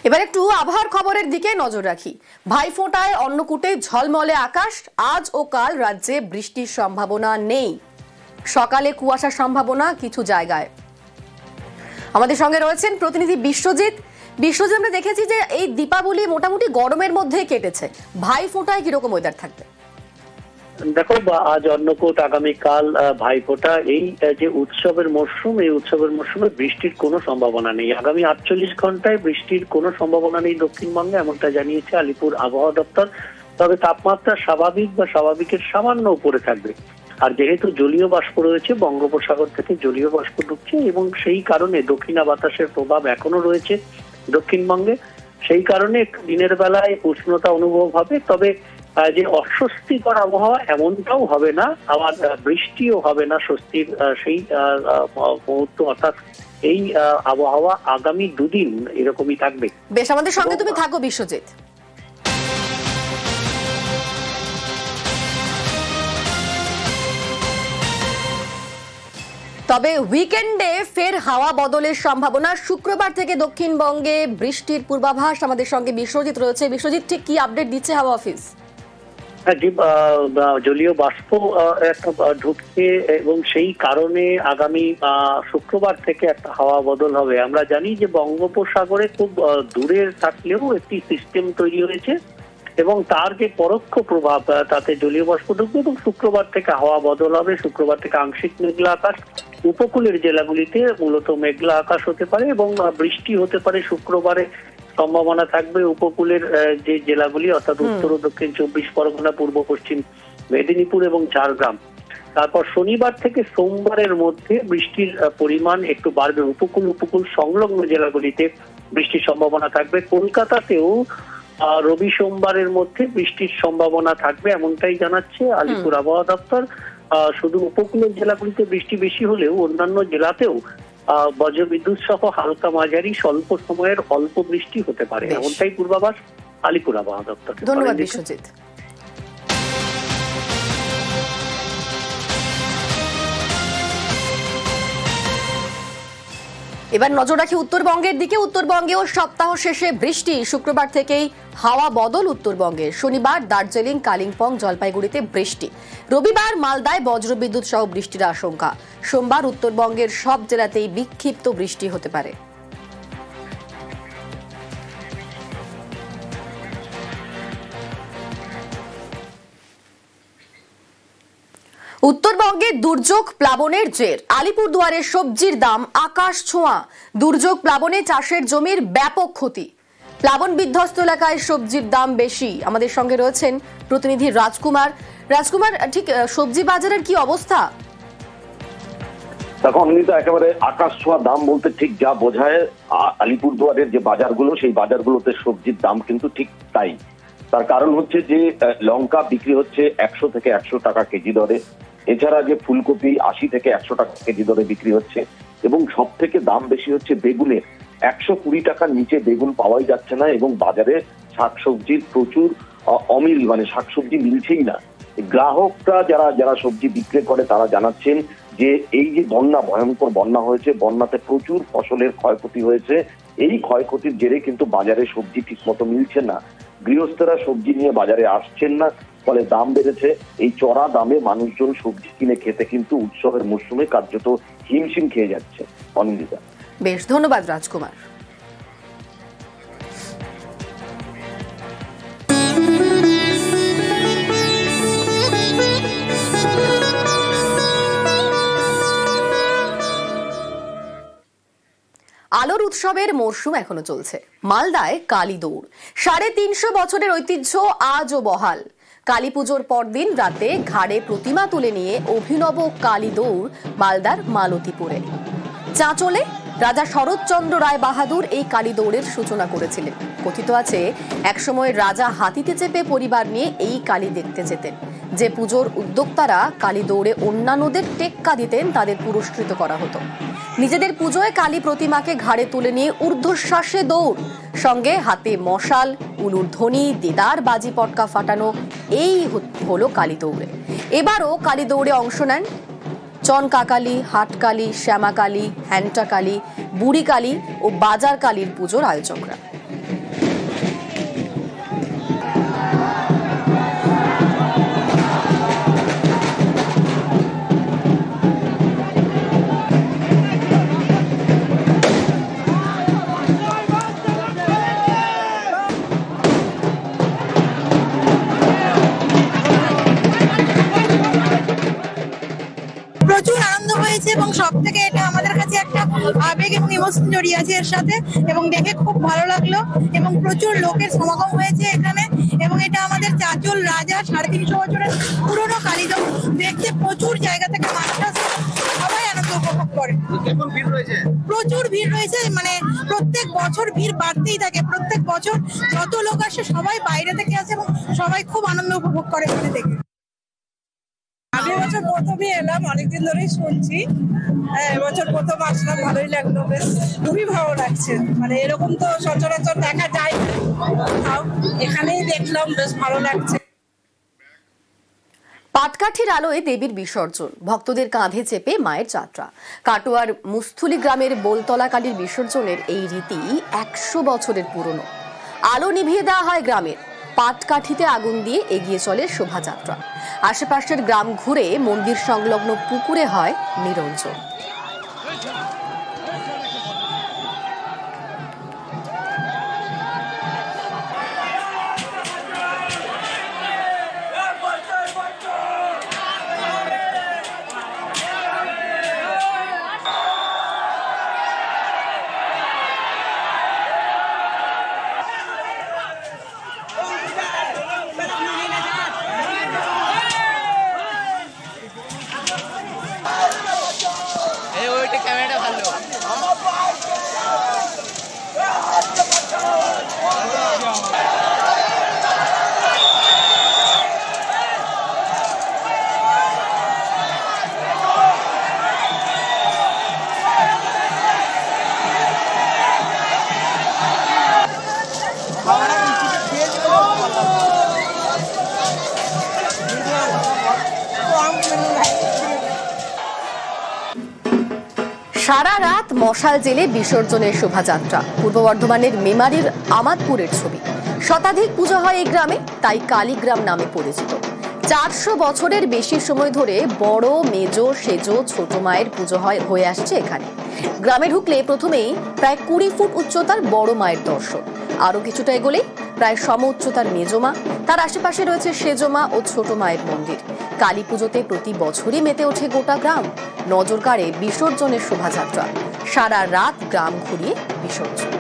এবার একটু আবহাওয়ার খবরের দিকে নজর রাখি। ভাইফোঁটায় অন্নকূটে ঝলমলে আকাশ। আজ ও কাল রাজ্যে বৃষ্টির সম্ভাবনা নেই। সকালে কুয়াশার সম্ভাবনা কিছু জায়গায়। আমাদের সঙ্গে রয়েছেন প্রতিনিধি বিশ্বজিৎ। বিশ্বজিৎ, আমরা দেখেছি যে এই দীপাবলি মোটামুটি গরমের মধ্যে কেটেছে। ভাইফোঁটায় কিরকম ওয়েদার থাকবে? দেখো, আজ অন্নকূট, আগামীকাল ভাইফোঁটা। এই যে উৎসবের মরশুম, এই উৎসবের মরশুমে বৃষ্টির কোনো সম্ভাবনা নেই। আগামী 48 ঘন্টায় বৃষ্টির কোনো সম্ভাবনা নেই দক্ষিণবঙ্গে, এমনটা জানিয়েছে আলিপুর আবহাওয়া দপ্তর। তবে তাপমাত্রা স্বাভাবিক বা স্বাভাবিকের সামান্য উপরে থাকবে। আর যেহেতু জলীয় বাষ্প রয়েছে, বঙ্গোপসাগর থেকে জলীয় বাষ্প ঢুকছে এবং সেই কারণে দক্ষিণা বাতাসের প্রভাব এখনো রয়েছে দক্ষিণবঙ্গে। সেই কারণে দিনের বেলায় উষ্ণতা অনুভব হবে। তবে যে অস্বস্তিকর আবহাওয়া এমনটাও হবে না, আবার বৃষ্টিও হবে না স্বস্তির সেই মুহূর্ত। অর্থাৎ এই আবহাওয়া আগামী দুদিন এরকমই থাকবে। বেশ, আমাদের সঙ্গে তুমি থাকো বিশ্বজিৎ। তবে উইকেন্ডে ফের হাওয়া বদলের সম্ভাবনা। শুক্রবার থেকে দক্ষিণবঙ্গে বৃষ্টির পূর্বাভাস। আমাদের সঙ্গে বিশ্বজিৎ রয়েছে। বিশ্বজিৎ, ঠিক কি আপডেট দিচ্ছে হাওয়া অফিস? জলীয় বাষ্প ঢুকছে এবং সেই কারণে আগামী শুক্রবার থেকে একটা হাওয়া বদল হবে। আমরা জানি যে বঙ্গোপসাগরে খুব দূরে থাকলেও একটি সিস্টেম তৈরি হয়েছে এবং তার যে পরোক্ষ প্রভাব, তাতে জলীয় বাষ্প ঢুকবে এবং শুক্রবার থেকে হাওয়া বদল হবে। শুক্রবার থেকে আংশিক মেঘলা আকাশ, উপকূলের জেলাগুলিতে মূলত মেঘলা আকাশ হতে পারে এবং বৃষ্টি হতে পারে শুক্রবারে সম্ভাবনা থাকবে। উপকূলের যে জেলাগুলি অর্থাৎ উত্তর ও দক্ষিণ 24 পরগনা, পূর্ব পশ্চিম মেদিনীপুর এবং ঝাড়গ্রাম। তারপর শনিবার থেকে সোমবারের মধ্যে বৃষ্টির পরিমাণ একটু বাড়বে। উপকূল সংলগ্ন জেলাগুলিতে বৃষ্টির সম্ভাবনা থাকবে। কলকাতাতেও রবি সোমবারের মধ্যে বৃষ্টির সম্ভাবনা থাকবে, এমনটাই জানাচ্ছে আলিপুর আবহাওয়া দপ্তর। শুধু উপকূলের জেলাগুলিতে বৃষ্টি বেশি হলেও অন্যান্য জেলাতেও বজ্রবিদ্যুৎ সহ হালকা মাঝারি স্বল্প সময়ের অল্প বৃষ্টি হতে পারে, এমনটাই পূর্বাভাস আলিপুর আবহাওয়া দপ্তর। ধন্যবাদ বিশ্বজিৎ। এবার নজর রাখি উত্তরবঙ্গের দিকে। উত্তরবঙ্গেও সপ্তাহ শেষে বৃষ্টি। শুক্রবার থেকেই হাওয়া বদল উত্তরবঙ্গে। শনিবার দার্জিলিং, কালিম্পং, জলপাইগুড়িতে বৃষ্টি। রবিবার মালদায় বজ্রবিদ্যুৎ সহ বৃষ্টির আশঙ্কা। সোমবার উত্তরবঙ্গের সব জেলাতেই বিক্ষিপ্ত বৃষ্টি হতে পারে। উত্তরবঙ্গে দুর্যোগ প্লাবনের জের। আলিপুরদুয়ারে সবজির দাম আকাশ ছোঁয়া। দুর্যোগ প্লাবনে চাষের জমির ব্যাপক ক্ষতি। প্লাবন বিধ্বস্ত এলাকায় সবজির দাম বেশি। আমাদের সঙ্গে রয়েছেন প্রতিনিধি রাজকুমার। রাজকুমার, ঠিক সবজি বাজারের কি অবস্থা? দেখো অমৃতা, একেবারে আকাশ ছোঁয়া দাম বলতে ঠিক যা বোঝায় আলিপুরদুয়ারের যে বাজারগুলো, সেই বাজারগুলোতে সবজির দাম কিন্তু ঠিক তাই। তার কারণ হচ্ছে যে লঙ্কা বিক্রি হচ্ছে 100 থেকে 100 টাকা কেজি দরে। এছাড়া যে ফুলকপি 80 থেকে 100 টাকা কেজি দরে বিক্রি হচ্ছে এবং সব থেকে দাম বেশি হচ্ছে বেগুনের। 120 টাকার নিচে বেগুন পাওয়াই যাচ্ছে না এবং বাজারে শাকসবজির প্রচুর অমিল, মানে শাকসবজি মিলছেই না। গ্রাহকরা যারা সবজি বিক্রি করে তারা জানাচ্ছেন যে এই যে ভয়ঙ্কর বন্যা হয়েছে, বন্যাতে প্রচুর ফসলের ক্ষয়ক্ষতি হয়েছে। এই ক্ষয়ক্ষতির জেরে কিন্তু বাজারে সবজি ঠিক মতো মিলছে না। গৃহস্থরা সবজি নিয়ে বাজারে আসছেন না, ফলে দাম বেড়েছে। এই চড়া দামে মানুষজন সবজি কিনে খেতে কিন্তু উৎসবের মরশুমে কার্যত হিমশিম খেয়ে যাচ্ছে। অনিন্দিতা, বেশ, ধন্যবাদ রাজকুমার। আলোর উৎসবের মরশুম এখনো চলছে। মালদায় কালী দৌড়। 350 বছরের ঐতিহ্য আজও বহাল। কালী পুজোর পরদিন রাতে ঘাড়ে প্রতিমা তুলে নিয়ে অভিনব কালী দৌড় মালদার মালতীপুরে। চাঁচলে রাজা শরৎচন্দ্র রায় বাহাদুর এই কালী দৌড়ের সূচনা করেছিলেন। কথিত আছে একসময় রাজা হাতিতে চেপে পরিবার নিয়ে এই কালী দেখতে যেতেন। যে পুজোর উদ্যোক্তারা কালী দৌড়ে অন্যান্যদের টেক্কা দিতেন, তাদের পুরস্কৃত করা হতো। নিজেদের পুজোয় কালী প্রতিমাকে ঘাড়ে তুলে নিয়ে ঊর্ধ্বশ্বাসে দৌড়, সঙ্গে হাতে মশাল, উলুর ধ্বনি, দেদার বাজি পটকা ফাটানো। এই হলো কালী দৌড়ে। এবারও কালী দৌড়ে অংশ নেন চনকাকালী, হাটকালী, শ্যামাকালী, হ্যান্টাকালী, বুড়িকালী ও বাজার কালীর পুজোর আয়োজকরা। আবেগ এবং ইমোশন জড়িয়ে আছে এর সাথে, এবং দেখে খুব ভালো লাগলো এবং প্রচুর লোকের সমাগম হয়েছে এখানে। এবং এটা আমাদের চাচল রাজা 350 বছরের পুরনো কালীদৌড়, দেখতে প্রচুর জায়গা থেকে মানুষ আসে, সবাই আনন্দ উপভোগ করে। প্রচুর ভিড় রয়েছে, মানে প্রত্যেক বছর ভিড় বাড়তেই থাকে। প্রত্যেক বছর যত লোক আসে সবাই বাইরে থেকে আসে এবং সবাই খুব আনন্দ উপভোগ করে এখানে দেখে। আগের বছর প্রথমে এলাম, অনেকদিন ধরেই শুনছি। এবছর প্রথম আসলাম, ভালোই লাগলো, বেশ খুবই ভালো লাগছে। মানে এরকম তো সচরাচর দেখা যায় না, তাও এখানেই দেখলাম, বেশ ভালো লাগছে। পাটকাঠির আলোয় দেবীর বিসর্জন, ভক্তদের কাঁধে চেপে মায়ের যাত্রা। কাটোয়ার মুস্থুলি গ্রামের বোলতলা কালীর বিসর্জনের এই রীতি 100 বছরের পুরনো। আলো নিভিয়ে দেওয়া হয় গ্রামের, পাটকাঠিতে আগুন দিয়ে এগিয়ে চলে শোভাযাত্রা। আশেপাশের গ্রাম ঘুরে মন্দির সংলগ্ন পুকুরে হয় নিরঞ্জন। ক্যামেরাটা ভালো। সারা রাত মশাল জেলে বিসর্জনের শোভাযাত্রা। পূর্ব বর্ধমানের মেমারির আমাদপুরের ছবি। শতাধিক পুজো হয় এই গ্রামে, তাই কালীগ্রাম নামে পরিচিত। 400 বছরের বেশি সময় ধরে বড়, মেজ, সেজ, ছোট মায়ের পুজো হয়ে আসছে এখানে। গ্রামে ঢুকলে প্রথমেই প্রায় 20 ফুট উচ্চতার বড় মায়ের দর্শন। আরো কিছুটা এগোলে প্রায় সম উচ্চতার মেজমা, তার আশেপাশে রয়েছে সেজমা ও ছোট মায়ের মন্দির। কালী পুজোতে প্রতি বছরই মেতে ওঠে গোটা গ্রাম। নজর কাড়ে বিসর্জনের শোভাযাত্রা। সারা রাত গ্রাম ঘুরিয়ে বিসর্জন।